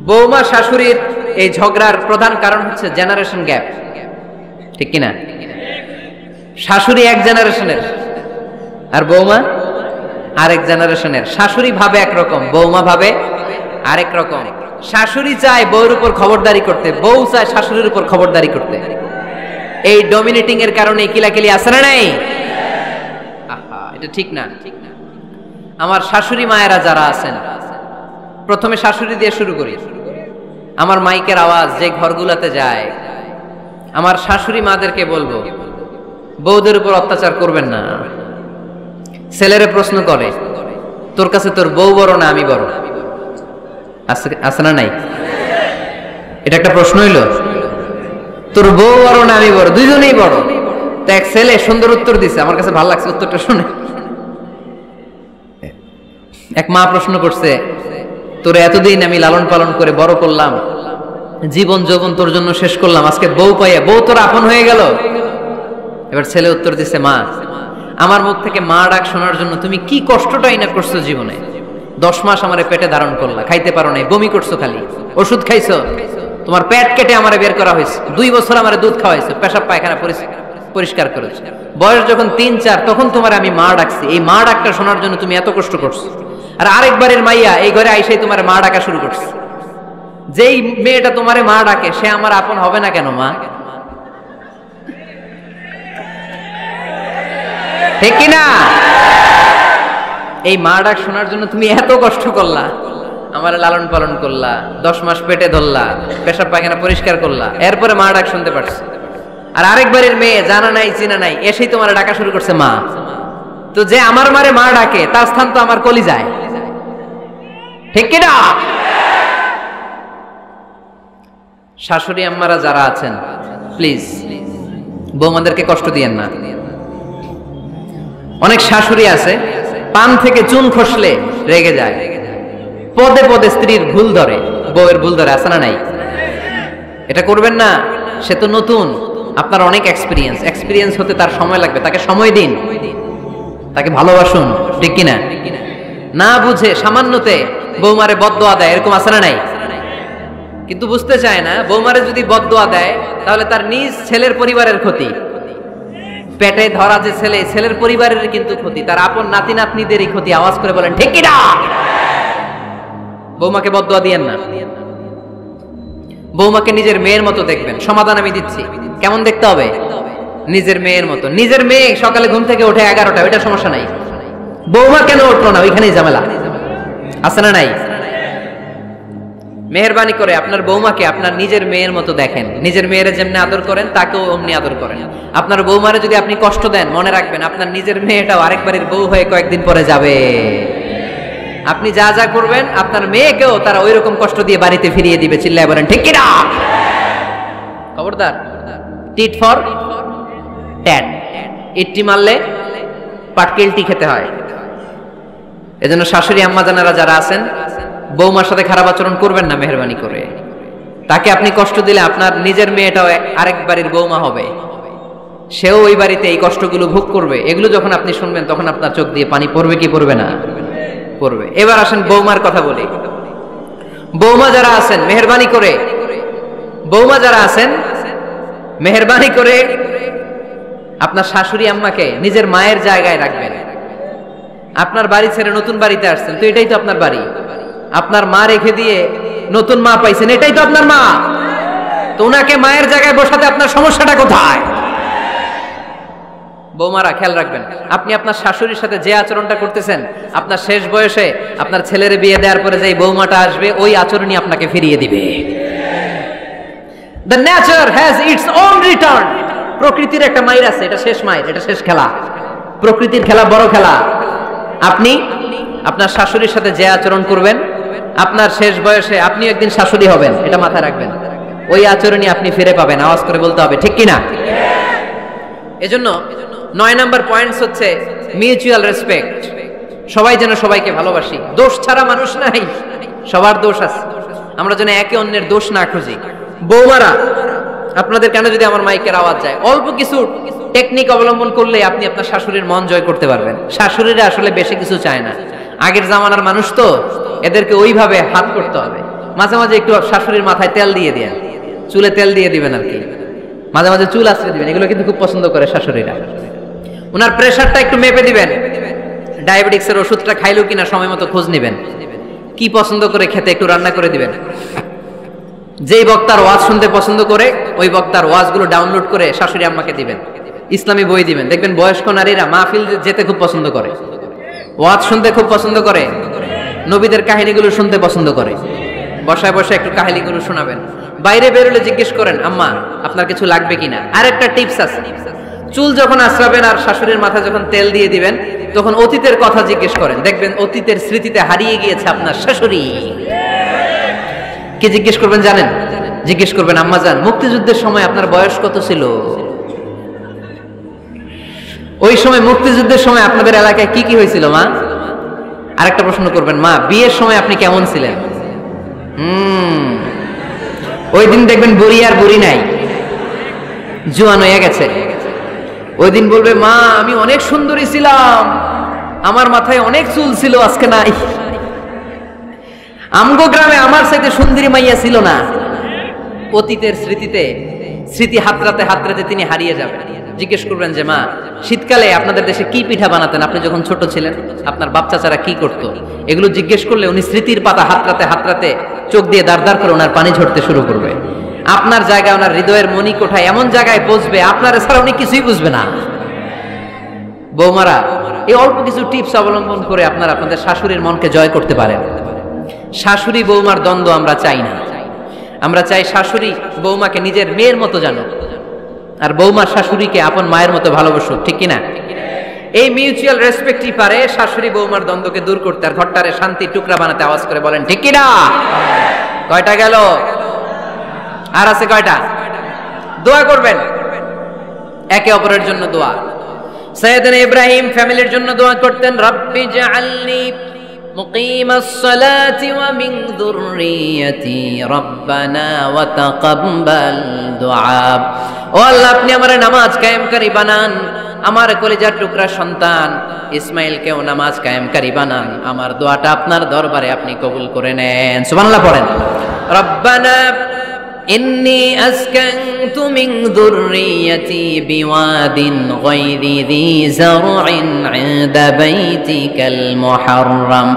বৌমা শাশুড়ির এই ঝগড়ার প্রধান কারণ হচ্ছে জেনারেশন গ্যাপ, ঠিক কিনা? শাশুড়ি এক জেনারেশনের আর বৌমা আরেক জেনারেশনের। শাশুড়ি ভাবে একরকম, বৌমা ভাবে আরেক রকম। শাশুড়ি চায় বউর উপর খবরদারি করতে, বউ চায় শাশুড়ির উপর খবরদারি করতে। এই ডমিনেটিং এর কারণে কিলাকিলি আছে না নাই? আহা, এটা ঠিক না। আমার শাশুড়ি মায়েরা যারা আছেন, প্রথমে শাশুড়ি দিয়ে শুরু করি। আমার মাইকের আওয়াজ যে ঘরগুলোতে যায়, আমার শাশুড়ি মাদেরকে বলবো, বউদের উপর অত্যাচার করবেন না। ছেলেরে প্রশ্ন করে, তোর কাছে তোর বউ বড় না আমি বড়? আছে না নাই? এটা একটা প্রশ্ন হইল। তোর বউ বড় না আমি বড়? দুইজনেই বড়। তো এক ছেলে সুন্দর উত্তর দিছে, আমার কাছে ভালো লাগছে উত্তরটা শুনে। এক মা প্রশ্ন করছে, তোর এতদিন আমি লালন পালন করে বড় করলাম, জীবন যৌবন তোর জন্য শেষ করলাম, আজকে বউ পাইয়া বউ তোর আপন হয়ে গেল? এবার ছেলে উত্তর দিছে, মা, আমার মুখ থেকে মা ডাক শোনার জন্য তুমি কি কষ্টটাই না করছো জীবনে। 10 মাস আমারে পেটে ধারণ করলা, খাইতে পারো নাই, বমি করছো, খালি ওষুধ খাইছো, তোমার পেট কেটে আমারে বের করা হয়েছে, 2 বছর আমারে দুধ খাওয়াইছো, পেশাব পায়খানা পরিষ্কার করেছো, বয়স যখন 3-4 তখন তোমার আমি মা ডাকছি। এই মা ডাকটা শোনার জন্য তুমি এত কষ্ট করছো, আর আরেকবারের মাইয়া এই ঘরে আইসাই তোমার মা ডাকা শুরু করছে। যেই মেয়েটা তোমারে মা ডাকে সে আমার আপন হবে না কেন মা? ঠিক কিনা? এই মা ডাক শোনার জন্য তুমি এত কষ্ট করলা, আমার লালন পালন করলা, 10 মাস পেটে ধরলা, পেশাব পায়খানা পরিষ্কার করলা, এরপরে মা ডাক শুনতে পারছো। আর আরেকবারের মেয়ে জানা নাই চিনা নাই এসেই তোমার ডাকা শুরু করছে মা। তো যে আমার মারে মা ডাকে তার স্থান তো আমার কলিজায়, ঠিক কিনা? শাশুড়ি আম্মারা যারা আছেন, প্লিজ বৌমাদেরকে কষ্ট দিয়েন না। অনেক শাশুড়ি আছে পান থেকে চুন খসলে রেগে যায়, পদে পদে স্ত্রীর ভুল ধরে, বউয়ের ভুল ধরে, আছে না নাই? এটা করবেন না। সে তো নতুন, আপনার অনেক এক্সপিরিয়েন্স হতে তার সময় লাগবে, তাকে সময় দিন, তাকে ভালোবাসুন, ঠিক কিনা? না বুঝে সামান্যতে বৌমারে বদদোয়া দেয়, এরকম আছে না নাই? কিন্তু বুঝতে চায় না, বৌমারে যদি বদদোয়া দেয় তাহলে তার নিজ ছেলের পরিবারের ক্ষতি, পেটে ধরা যে ছেলে, ছেলের পরিবারের কিন্তু ক্ষতি, তার আপন নাতি নাতনিদেরই ক্ষতি। আওয়াজ করে বলেন ঠিক কিনা? বৌমাকে বদদোয়া দিয়েন না। বৌমাকে নিজের মেয়ের মতো দেখবেন। সমাধান আমি দিচ্ছি, কেমন দেখতে হবে? নিজের মেয়ের মতো। নিজের মেয়ে সকালে ঘুম থেকে ওঠে 11টা, ওইটা সমস্যা নাই। বৌমা কেন উঠলো না, ওইখানেই ঝামেলা, আছে না নাই? মেহেরবানি করে আপনার বৌমাকে আপনার নিজের মেয়ের মতো দেখেন। নিজের মেয়েরে যেমনি আদর করেন তাকেও অমনি আদর করেন। আপনার বৌমারে যদি আপনি কষ্ট দেন, মনে রাখবেন আপনার নিজের মেয়েটাও আরেকবারের বউ হয়ে কয়েকদিন পরে যাবে। আপনি যা যা করবেন আপনার মেয়েকেও তারা ওই রকম কষ্ট দিয়ে বাড়িতে ফিরিয়ে দিবে। চিল্লায় বলেন ঠিক কিনা? খবরদার, টিট ফর ট্যাট, ইট্টি মারলে পাটকেলটি খেতে হয়। এজন্য শাশুড়ি আম্মা জানারা যারা আছেন, বৌমার সাথে খারাপ আচরণ করবেন না মেহেরবানি করে। তাকে আপনি কষ্ট দিলে আপনার নিজের মেয়েটাও আরেক বাড়ির বৌমা হবে, সেও ওই বাড়িতে এই কষ্টগুলো ভোগ করবে। এগুলো যখন আপনি শুনবেন তখন আপনার চোখ দিয়ে পানি পড়বে কি পড়বে না? পড়বে। এবার আসেন বৌমার কথা বলি। বৌমা যারা আছেন মেহেরবানি করে, বৌমা যারা আছেন মেহেরবানি করে আপনার শাশুড়ি আম্মাকে নিজের মায়ের জায়গায় রাখবেন। আপনার বাড়ি ছেড়ে নতুন বাড়িতে আসছেন, তো এটাই তো আপনার বাড়ি। আপনার মা রেখে দিয়ে নতুন মা পাইছেন, এটাই তো আপনার মা। তো ওনাকে মায়ের জায়গায় বসাতে আপনার সমস্যাটা কোথায়? বৌমারা খেয়াল রাখবেন, আপনি আপনার শাশুড়ির সাথে যে আচরণটা করতেছেন, আপনার শেষ বয়সে আপনার ছেলের বিয়ে দেওয়ার পরে যে বৌমাটা আসবে ওই আচরণই আপনাকে ফিরিয়ে দিবে। The nature has its own return. প্রকৃতির একটা মাইর আছে, এটা শেষ মাইর, এটা শেষ খেলা। প্রকৃতির খেলা বড় খেলা। আপনি আপনার শাশুড়ির সাথে যে আচরণ করবেন, আপনার শেষ বয়সে আপনি একদিন শাশুড়ি হবেন, এটা মাথায় রাখবেন। ওই আচরণই আপনি ফিরে পাবেন। আওয়াজ করে বলতে হবে ঠিক কিনা? এজন্য 9 নাম্বার পয়েন্টস হচ্ছে মিউচুয়াল রেসপেক্ট। সবাই যেন সবাইকে ভালোবাসি। দোষ ছাড়া মানুষ নাই, সবার দোষ আছে। আমরা যেন একে অন্যের দোষ না খুঁজি। বৌমারা, আপনাদের কেন যদি আমার মাইকের আওয়াজ যায়, অল্প কিছু টেকনিক অবলম্বন করলে আপনি আপনার শাশুড়ির মন জয় করতে পারবেন। শাশুড়িরা আসলে বেশি কিছু চায় না, আগের জামানার মানুষ তো, এদেরকে ওইভাবে হাত করতে হবে। মাঝে মাঝে একটু শাশুড়ির মাথায় তেল দিয়ে দেন, চুলে তেল দিয়ে দিবেন আর কি, মাঝে মাঝে চুল আশ্রয় দিবেন, এগুলো কিন্তু খুব পছন্দ করে শাশুড়িরা। ওনার প্রেশারটা একটু মেপে দিবেন, ডায়াবেটিক্সের ওষুধটা খাইলো কিনা সময় মতো খোঁজ নিবেন, কি পছন্দ করে খেতে একটু রান্না করে দিবেন। যেই বক্তার ওয়াজ শুনতে পছন্দ করে ওই বক্তার ওয়াজগুলো ডাউনলোড করে শাশুড়ি আম্মাকে দিবেন, ইসলামী বই দিবেন। দেখবেন বয়স্ক নারীরা মাহফিল যেতে খুব পছন্দ করে, ওয়াজ শুনতে খুব পছন্দ করে, নবীদের কাহিনীগুলো শুনতে পছন্দ করে। বসায় বসে একটু কাহিনীগুলো শোনাবেন। বাইরে বেরোলে জিজ্ঞেস করেন, আম্মা আপনার কিছু লাগবে কিনা। আরেকটা টিপস আছে, চুল যখন আশ্রাবেন আর শাশুড়ির মাথায় যখন তেল দিয়ে দিবেন তখন অতীতের কথা জিজ্ঞেস করেন, দেখবেন অতীতের স্মৃতিতে হারিয়ে গিয়েছে আপনার শাশুড়ি। কি জিজ্ঞেস করবেন জানেন? জিজ্ঞেস করবেন, আম্মা জান মুক্তিযুদ্ধের সময় আপনার বয়স কত ছিল? ওই সময় মুক্তিযুদ্ধের সময় আপনাদের এলাকায় কি কি হয়েছিল মা? আরেকটা প্রশ্ন করবেন, মা বিয়ের সময় আপনি কেমন ছিলেন? ওই দিন দেখবেন বুড়ি আর বুড়ি নাই, জোয়ান হয়ে গেছে। ওই দিন বলবে, মা আমি অনেক সুন্দরী ছিলাম, আমার মাথায় অনেক চুল ছিল, আজকে নাই। আমগো গ্রামে আমার সাথে সুন্দরী মাইয়া ছিল না। অতীতের স্মৃতিতে, স্মৃতি হাতরাতে হাতরাতে তিনি হারিয়ে যাবেন। জিজ্ঞেস করবেন যে, মা শীতকালে আপনাদের দেশে কি পিঠা বানাতেন আপনি যখন ছোট ছিলেন, আপনার বাপ চাচারা কি করতো? এগুলো জিজ্ঞেস করলে উনি স্মৃতির পাতা হাতরাতে হাতরাতে চোখ দিয়ে দাঁড় দাঁড় করে ওনার পানি ঝরতে শুরু করবে। আপনার জায়গায় ওনার হৃদয়ের মনি কোঠায় এমন জায়গায় পৌঁছবে আপনার ছাড়া উনি কিছুই বুঝবে না। বৌমারা এই অল্প কিছু টিপস অবলম্বন করে আপনারা আপনাদের শাশুড়ির মনকে জয় করতে পারেন। শাশুড়ি বৌমার দ্বন্দ্ব আমরা চাই না, আমরা চাই শাশুড়ি বৌমাকে নিজের মেয়ের মতো জানো, আর বৌমা শাশুড়িকে আপন মায়ের মতো ভালোবাসো, ঠিক কিনা? এই মিউচুয়াল রেসপেক্টই পারে শাশুড়ি বৌমার দ্বন্দ্বকে দূর করতে আর ঘরটারে শান্তির টুকরা বানাতে। আওয়াজ করে বলেন ঠিক কিনা? কয়টা গেল? আর আছে কয়টা? দোয়া করবেন একে অপরের জন্য। দোয়া সাইয়েদনা ইব্রাহিম ফ্যামিলির জন্য দোয়া করতেন, রব্বি জাআলনি মুকিমাস সালাতি ওয়া মিন যুররিয়াতি রব্বানা ওয়া তাকাব্বাল দুআ। ও আল্লাহ আপনি আমারে নামাজ কায়েমকারী বানান, আমার কলিজার টুকরা সন্তান ইসমাইলকেও নামাজ কায়েমকারী বানান, আমার দোয়াটা আপনার দরবারে আপনি কবুল করে নেন। সুবহানাল্লাহ পড়েন। রব্বানা ইন্নী আসকানতু মিন যুররিয়াতি বিওয়াদিন গায়রি যী যারইন ইনদা বাইতিকাল মুহাররাম।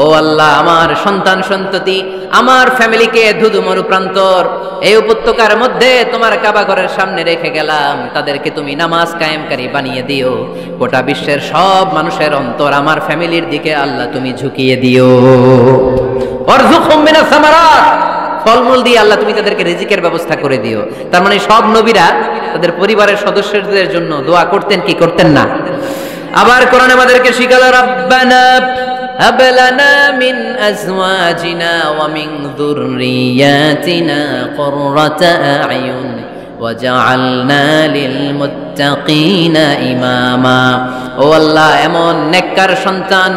ও আল্লাহ আমার সন্তান সন্ততি আমার ফ্যামিলিকে ধুধু মরুপ্রান্তর এই উপত্যকার মধ্যে তোমার কাবা ঘরের সামনে রেখে গেলাম, তাদেরকে তুমি নামাজ কায়েমকারী বানিয়ে দিও। গোটা বিশ্বের সব মানুষের অন্তর আমার ফ্যামিলির দিকে আল্লাহ তুমি ঝুঁকিয়ে দিও। ওয়ারযুকহুম মিনাস সামারাত, ফলমূল দিয়ে আল্লাহ তুমি তাদেরকে রিজিকের ব্যবস্থা করে দিও। তার মানে সব নবীরা তাদের পরিবারের সদস্যদের জন্য দোয়া করতেন কি করতেন না? আবার কোরআন আমাদেরকে শিখালো, রব্বানা হাব লানা মিন আজওয়াজিনা ওয়া মিন যুররিয়াতিনা কুররাতা আ'য়ুন ওয়াজআলনা লিল মুত্তাকিনা ইমামা। ও আল্লাহ এমন নেককার সন্তান,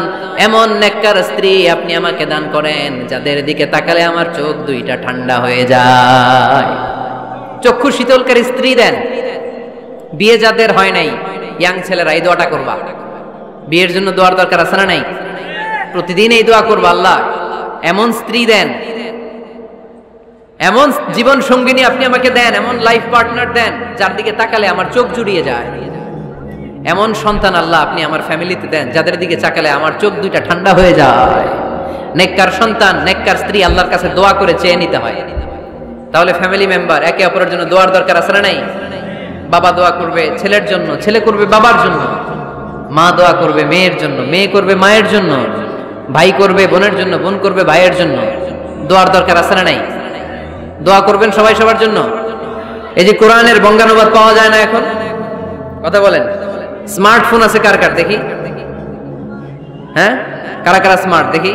এমন নেককার স্ত্রী আপনি আমাকে দান করেন যাদের দিকে তাকালে আমার চোখ দুইটা ঠান্ডা হয়ে যায়। চক্ষু শীতলকারী স্ত্রী দেন। বিয়ে যাদের হয় নাই, ইয়াং ছেলেরা এই দোয়াটা করবা। বিয়ের জন্য দোয়ার দরকার আছে না নাই? প্রতিদিন এই দোয়া করবা, আল্লাহ এমন স্ত্রী দেন, এমন জীবন সঙ্গিনী আপনি আমাকে দেন, এমন লাইফ পার্টনার দেন যার দিকে তাকালে আমার চোখ জুড়িয়ে যায়। এমন সন্তান আল্লাহ আপনি আমার ফ্যামিলিতে দেন যাদের দিকে তাকালে আমার চোখ দুইটা ঠান্ডা হয়ে যায়। নেককার সন্তান, নেককার স্ত্রী আল্লাহর কাছে দোয়া করে চেয়ে নিতে হয়। তাহলে ফ্যামিলি মেম্বার একে অপরের জন্য দোয়ার দরকার আছে না নাই? বাবা দোয়া করবে ছেলের জন্য, ছেলে করবে বাবার জন্য, মা দোয়া করবে মেয়ের জন্য, মেয়ে করবে মায়ের জন্য, ভাই করবে বোনের জন্য, বোন করবে ভাইয়ের জন্য। দোয়ার দরকার আছে না নাই? দোয়া করবেন সবাই সবার জন্য। এই যে কোরআনের বঙ্গানুবাদ পাওয়া যায় না এখন, কথা বলেন। স্মার্টফোন আছে কার কার দেখি? হ্যাঁ, কারা কারা স্মার্ট দেখি?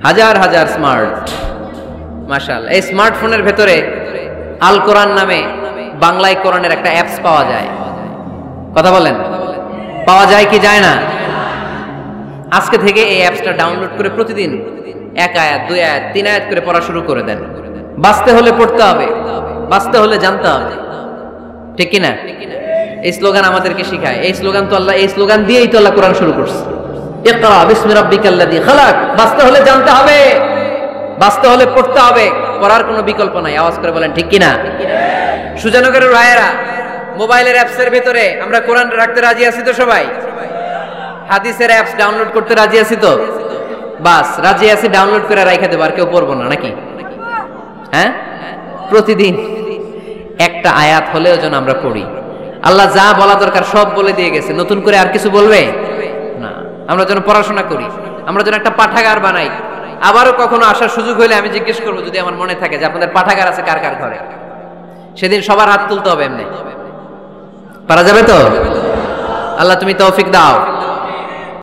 হাজার হাজার স্মার্ট, মাশাআল্লাহ। এই স্মার্টফোনের ভেতরে আল কোরআন নামে বাংলায় কোরআনের একটা অ্যাপস পাওয়া যায়, কথা বলেন। পাওয়া যায় কি যায় না? আজকে থেকে এই অ্যাপসটা ডাউনলোড করে প্রতিদিন এক আয়াত, দুই আয়াত, তিন আয়াত করে পড়া শুরু করে দেন। বাঁচতে হলে পড়তে হবে, বাঁচতে হলে জানতে হবে, ঠিক কিনা? এই স্লোগান আমাদেরকে শিখায়। এই স্লোগান তো আল্লাহ, এই স্লোগান দিয়েই তো আল্লাহ কোরআন শুরু করছে, ইকরা বিসমি রাব্বিকাল্লাযী খালাক। বাঁচতে হলে জানতে হবে, বাঁচতে হলে পড়তে হবে, পড়ার কোনো বিকল্প নাই। আওয়াজ করে বলেন ঠিক কিনা? সুজানগরের ভাইয়েরা, মোবাইলের অ্যাপসের ভিতরে আমরা কোরআন রাখতে রাজি আছি তো সবাই? হাদিসের অ্যাপস ডাউনলোড করতে রাজি আছি তো? বাস রাজি আছি, ডাউনলোড করে রাইখা দেবো, আর কেউ পড়বো না নাকি? হ্যাঁ, প্রতিদিন একটা আয়াত হলেও যেন আমরা পড়ি। আল্লাহ যা বলা দরকার সব বলে দিয়ে গেছে, নতুন করে আর কিছু বলবে না। আমরা যেন পড়াশোনা করি, আমরা যেন একটা পাঠাগার বানাই। আবারও কখনো আসার সুযোগ হলে আমি জিজ্ঞেস করবো, যদি আমার মনে থাকে, যে আপনাদের পাঠাগার আছে কার কার ঘরে? সেদিন সবার হাত তুলতে হবে। এমনি পারা যাবে তো? আল্লাহ তুমি তৌফিক দাও।